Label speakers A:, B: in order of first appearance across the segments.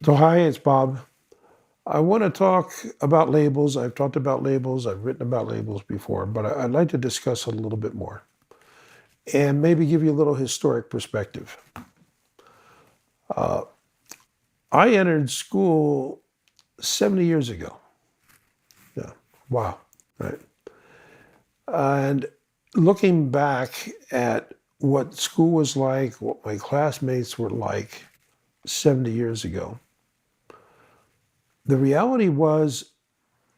A: So, hi, it's Bob. I want to talk about labels. I've talked about labels, I've written about labels before, but I'd like to discuss it a little bit more and maybe give you a little historic perspective. Uh, I entered school 70 years ago. Yeah, wow, right? And looking back at what school was like, what my classmates were like 70 years ago, the reality was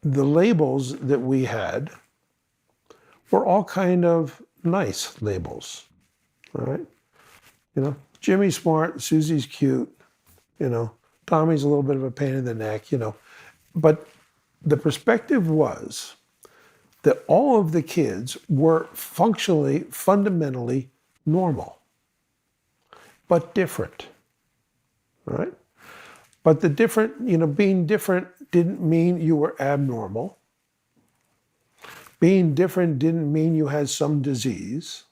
A: the labels that we had were all kind of nice labels. All right. Jimmy's smart, Susie's cute, you know, Tommy's a little bit of a pain in the neck. But the perspective was that all of the kids were functionally, fundamentally normal, but different. All right. But the different, being different didn't mean you were abnormal. Being different didn't mean you had some disease.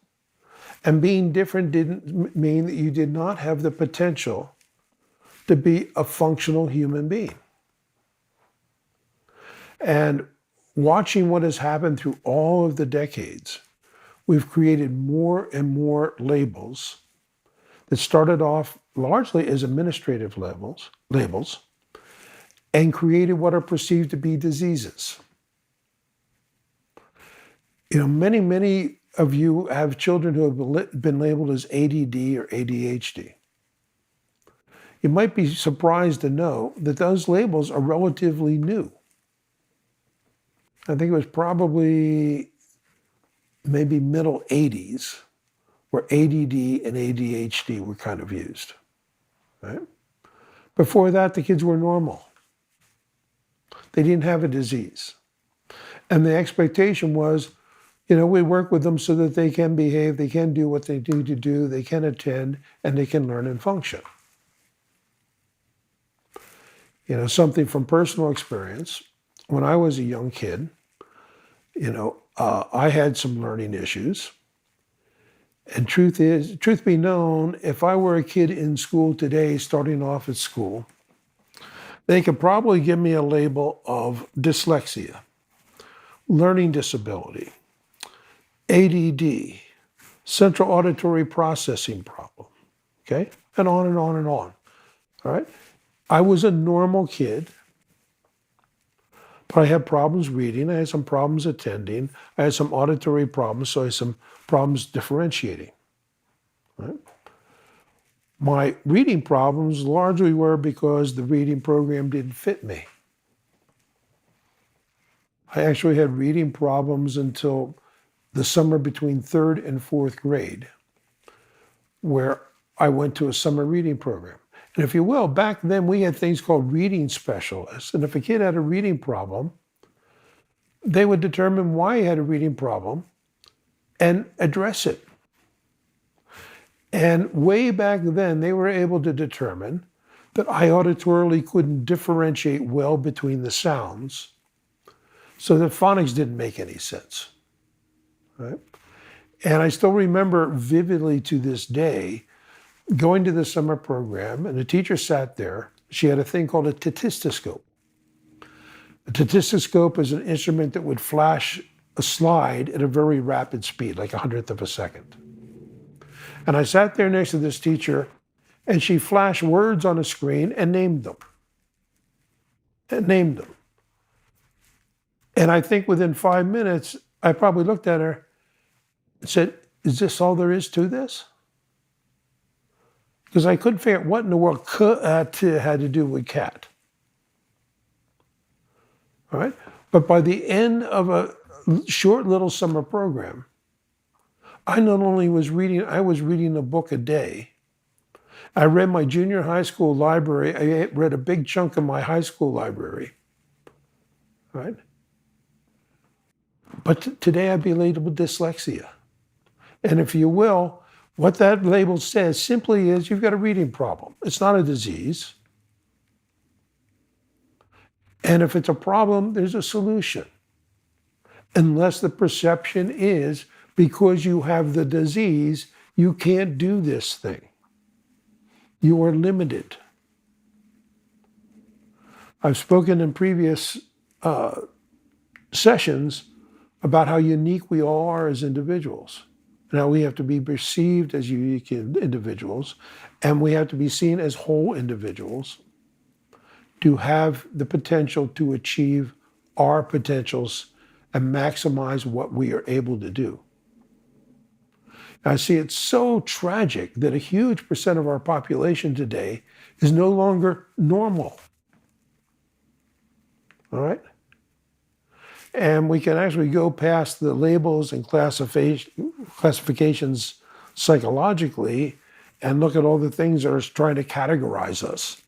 A: And being different didn't mean that you did not have the potential to be a functional human being. And watching what has happened through all of the decades, we've created more and more labels that started off largely as administrative labels, and created what are perceived to be diseases. Many of you have children who have been labeled as ADD or ADHD. You might be surprised to know that those labels are relatively new. I think it was probably maybe middle 80s where ADD and ADHD were kind of used. Right? Before that, the kids were normal. They didn't have a disease. And the expectation was, we work with them so that they can behave, they can do what they need to do, they can attend, and they can learn and function. Something from personal experience. When I was a young kid, I had some learning issues. And truth be known, if I were a kid in school today, starting off at school, they could probably give me a label of dyslexia, learning disability, ADD, central auditory processing problem, okay? And on and on and on, all right? I was a normal kid, but I had problems reading, I had some problems attending, I had some auditory problems, so I had some problems differentiating, right? My reading problems largely were because the reading program didn't fit me. I actually had reading problems until the summer between third and fourth grade, where I went to a summer reading program. And if you will, back then we had things called reading specialists. And if a kid had a reading problem, they would determine why he had a reading problem and address it. And way back then, they were able to determine that I auditorily couldn't differentiate well between the sounds, so that phonics didn't make any sense. Right? And I still remember vividly to this day going to the summer program, and the teacher sat there. She had a thing called a tetistoscope. A tetistoscope is an instrument that would flash a slide at a very rapid speed, like 100th of a second. And I sat there next to this teacher, and she flashed words on a screen and named them. And I think within 5 minutes, I probably looked at her and said, "Is this all there is to this?" Because I couldn't figure out what in the world had to do with cat. All right? But by the end of a short little summer program, I not only was reading, I was reading a book a day. I read my junior high school library. I read a big chunk of my high school library. Right? But today I'd be labeled dyslexia. And if you will, what that label says simply is you've got a reading problem. It's not a disease. And if it's a problem, there's a solution. Unless the perception is because you have the disease, you can't do this thing. You are limited. I've spoken in previous sessions about how unique we all are as individuals. Now we have to be perceived as unique individuals, and we have to be seen as whole individuals to have the potential to achieve our potentials and maximize what we are able to do. I see it's so tragic that a huge percent of our population today is no longer normal. All right? And we can actually go past the labels and classifications psychologically and look at all the things that are trying to categorize us.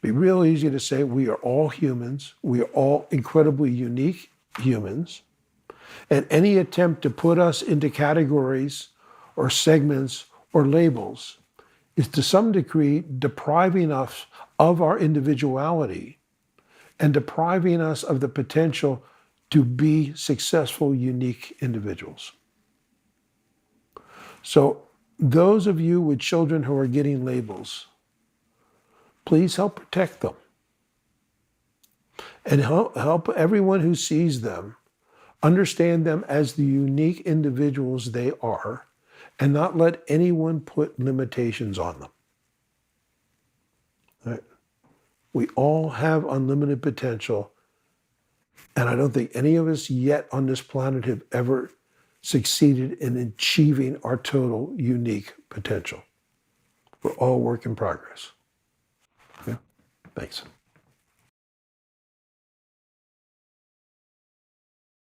A: It'd be real easy to say we are all humans. We are all incredibly unique humans. And any attempt to put us into categories or segments or labels is to some degree depriving us of our individuality and depriving us of the potential to be successful, unique individuals. So those of you with children who are getting labels, please help protect them. And help everyone who sees them understand them as the unique individuals they are, and not let anyone put limitations on them. Right? We all have unlimited potential, and I don't think any of us yet on this planet have ever succeeded in achieving our total unique potential. We're all work in progress. Okay? Thanks.